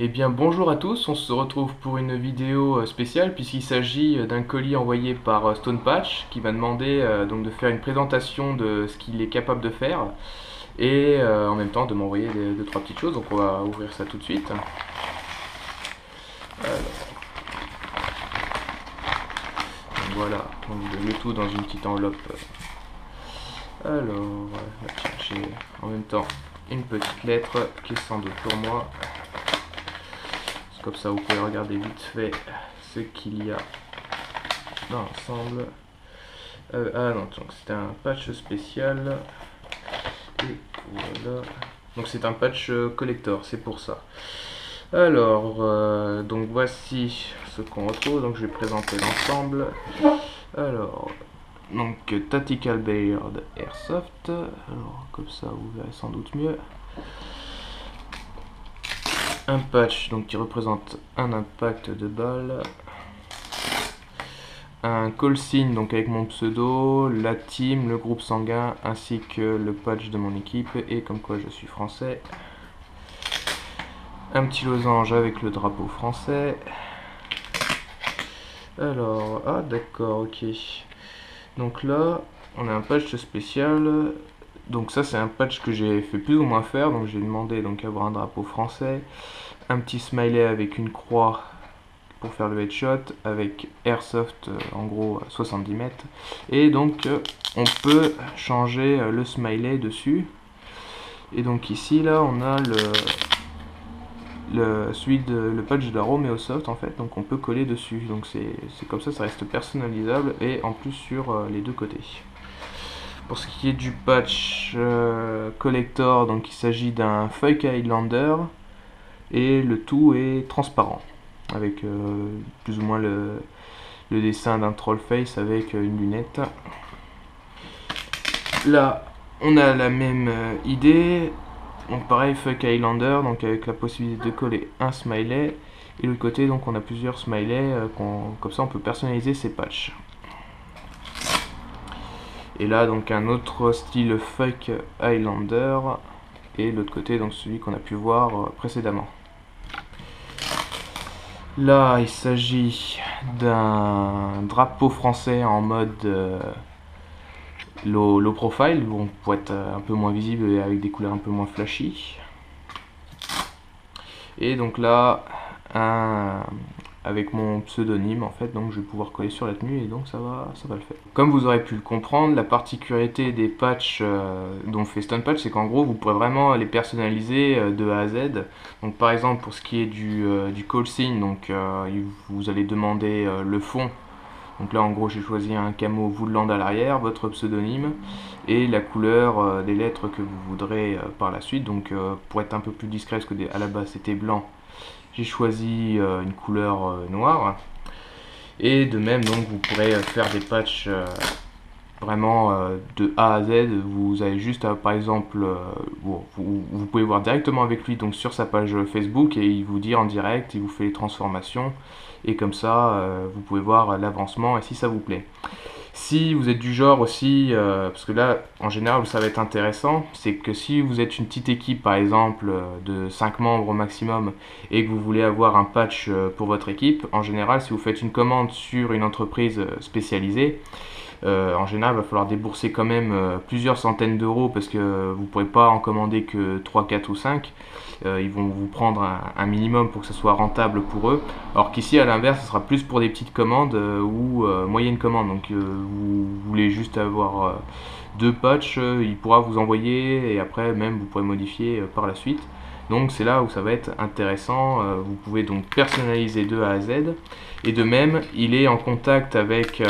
Eh bien bonjour à tous, on se retrouve pour une vidéo spéciale puisqu'il s'agit d'un colis envoyé par Stonepatch qui m'a demandé donc de faire une présentation de ce qu'il est capable de faire et en même temps de m'envoyer deux, trois petites choses, donc on va ouvrir ça tout de suite. Alors, donc voilà, donc le tout dans une petite enveloppe. Alors, on va chercher en même temps une petite lettre qui est sans doute pour moi. Comme ça vous pouvez regarder vite fait ce qu'il y a dans l'ensemble. Ah non, donc c'est un patch spécial. Et voilà. Donc c'est un patch collector, c'est pour ça. Alors, donc voici ce qu'on retrouve. Donc je vais présenter l'ensemble. Alors, donc Tactical Beard Airsoft. Alors comme ça vous verrez sans doute mieux. Un patch donc qui représente un impact de balle, un call sign donc avec mon pseudo, la team, le groupe sanguin ainsi que le patch de mon équipe et comme quoi je suis français, un petit losange avec le drapeau français. Alors, ah d'accord, ok, donc là on a un patch spécial. Donc ça c'est un patch que j'ai fait plus ou moins faire, donc j'ai demandé donc à avoir un drapeau français, un petit smiley avec une croix pour faire le headshot, avec airsoft en gros 70 mètres, et donc on peut changer le smiley dessus, et donc ici là on a le patch de la Romeo Soft en fait, donc on peut coller dessus, donc c'est comme ça reste personnalisable, et en plus sur les deux côtés. Pour ce qui est du patch collector, donc il s'agit d'un Fake Highlander et le tout est transparent avec plus ou moins le dessin d'un troll face avec une lunette. Là on a la même idée, donc pareil Fake Highlander, donc avec la possibilité de coller un smiley, et de l'autre côté donc on a plusieurs smileys, comme ça on peut personnaliser ces patchs. Et là donc un autre style Fake Highlander, et de l'autre côté donc celui qu'on a pu voir précédemment. Là il s'agit d'un drapeau français en mode low profile, où on peut être un peu moins visible et avec des couleurs un peu moins flashy. Et donc là avec mon pseudonyme en fait, donc je vais pouvoir coller sur la tenue, et donc ça va le faire. Comme vous aurez pu le comprendre, la particularité des patchs dont fait Stonepatch, c'est qu'en gros vous pourrez vraiment les personnaliser de A à Z. Donc par exemple pour ce qui est du call sign, donc vous allez demander le fond. Donc là en gros j'ai choisi un camo Woodland à l'arrière, votre pseudonyme et la couleur des lettres que vous voudrez par la suite. Donc pour être un peu plus discret, parce que à la base c'était blanc, j'ai choisi une couleur noire. Et de même donc vous pourrez faire des patchs vraiment de A à Z. Vous avez juste par exemple, vous pouvez voir directement avec lui donc sur sa page Facebook, et il vous dit en direct, il vous fait les transformations, et comme ça vous pouvez voir l'avancement et si ça vous plaît. Si vous êtes du genre aussi, parce que là en général ça va être intéressant, c'est que si vous êtes une petite équipe par exemple de 5 membres au maximum, et que vous voulez avoir un patch pour votre équipe, en général si vous faites une commande sur une entreprise spécialisée, en général, il va falloir débourser quand même plusieurs centaines d'euros, parce que vous ne pourrez pas en commander que 3, 4 ou 5. Ils vont vous prendre un minimum pour que ce soit rentable pour eux. Alors qu'ici, à l'inverse, ce sera plus pour des petites commandes ou moyennes commandes. Donc vous voulez juste avoir deux patchs, il pourra vous envoyer, et après même vous pourrez modifier par la suite. Donc c'est là où ça va être intéressant, vous pouvez donc personnaliser de A à Z. Et de même, il est en contact avec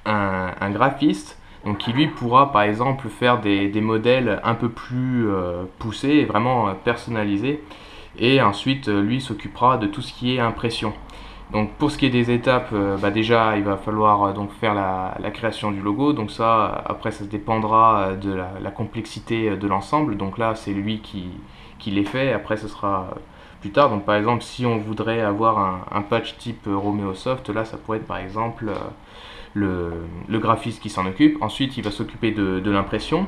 un graphiste, donc qui lui pourra par exemple faire des modèles un peu plus poussés et vraiment personnalisés, et ensuite lui s'occupera de tout ce qui est impression. Donc pour ce qui est des étapes, déjà il va falloir donc faire la création du logo, donc ça après ça dépendra de la complexité de l'ensemble, donc là c'est lui qui les fait, après ce sera plus tard. Donc par exemple si on voudrait avoir un patch type Romeo Soft, là ça pourrait être par exemple le graphiste qui s'en occupe. Ensuite il va s'occuper de l'impression,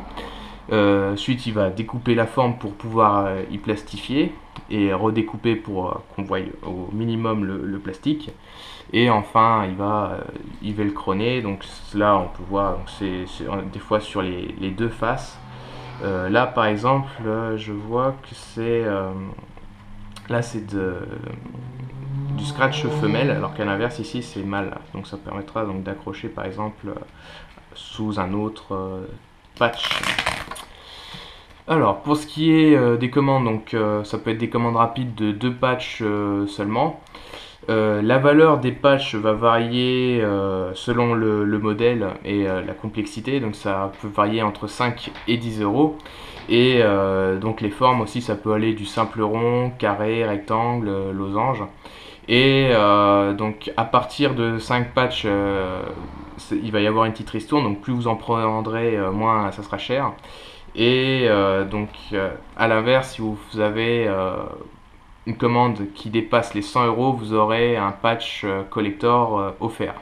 Ensuite, il va découper la forme pour pouvoir y plastifier et redécouper pour qu'on voie au minimum le plastique. Et enfin, il va le croner. Donc là, on peut voir, c'est des fois sur les deux faces. Là, par exemple, je vois que c'est là, c'est du scratch femelle, alors qu'à l'inverse ici c'est mâle. Donc ça permettra donc d'accrocher par exemple sous un autre patch. Alors pour ce qui est des commandes, donc ça peut être des commandes rapides de 2 patchs seulement. La valeur des patchs va varier selon le modèle et la complexité, donc ça peut varier entre 5 et 10 euros. Et donc les formes aussi, ça peut aller du simple rond, carré, rectangle, losange. Et donc à partir de 5 patchs, il va y avoir une petite ristourne, donc plus vous en prendrez, moins ça sera cher. Et donc à l'inverse, si vous avez une commande qui dépasse les 100 euros, vous aurez un patch collector offert.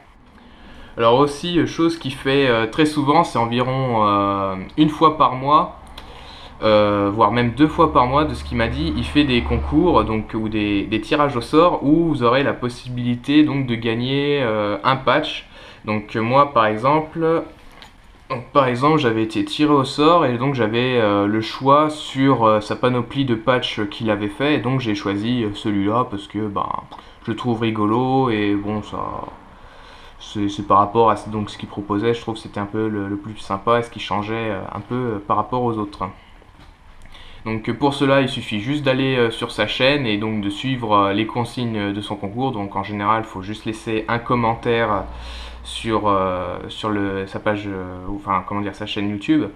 Alors aussi, chose qui fait très souvent, c'est environ une fois par mois, voire même 2 fois par mois, de ce qu'il m'a dit, il fait des concours donc, ou des tirages au sort où vous aurez la possibilité donc, de gagner un patch. Donc moi par exemple, j'avais été tiré au sort et donc j'avais le choix sur sa panoplie de patchs qu'il avait fait, et donc j'ai choisi celui-là parce que je le trouve rigolo et bon, ça c'est par rapport à donc, ce qu'il proposait, je trouve que c'était un peu le plus sympa et ce qui changeait un peu par rapport aux autres. Donc pour cela, il suffit juste d'aller sur sa chaîne et donc de suivre les consignes de son concours. Donc en général, il faut juste laisser un commentaire sur sa page, enfin comment dire, sa chaîne YouTube.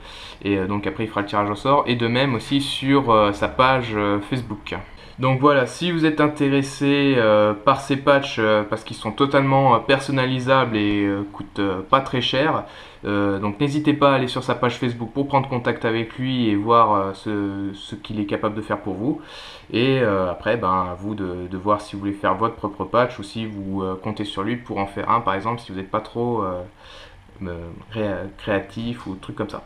Et donc après, il fera le tirage au sort. Et de même aussi sur sa page Facebook. Donc voilà, si vous êtes intéressé par ces patchs parce qu'ils sont totalement personnalisables et coûtent pas très cher, donc n'hésitez pas à aller sur sa page Facebook pour prendre contact avec lui et voir ce qu'il est capable de faire pour vous. Et après, à vous de voir si vous voulez faire votre propre patch ou si vous comptez sur lui pour en faire un, par exemple, si vous n'êtes pas trop créatif ou truc comme ça.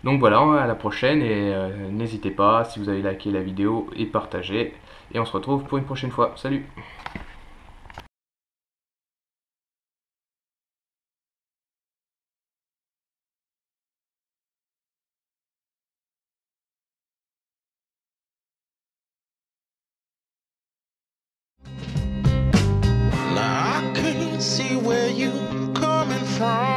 Donc voilà, à la prochaine et n'hésitez pas si vous avez liké la vidéo et partagé. Et on se retrouve pour une prochaine fois. Salut! Now I couldn't see where you coming from.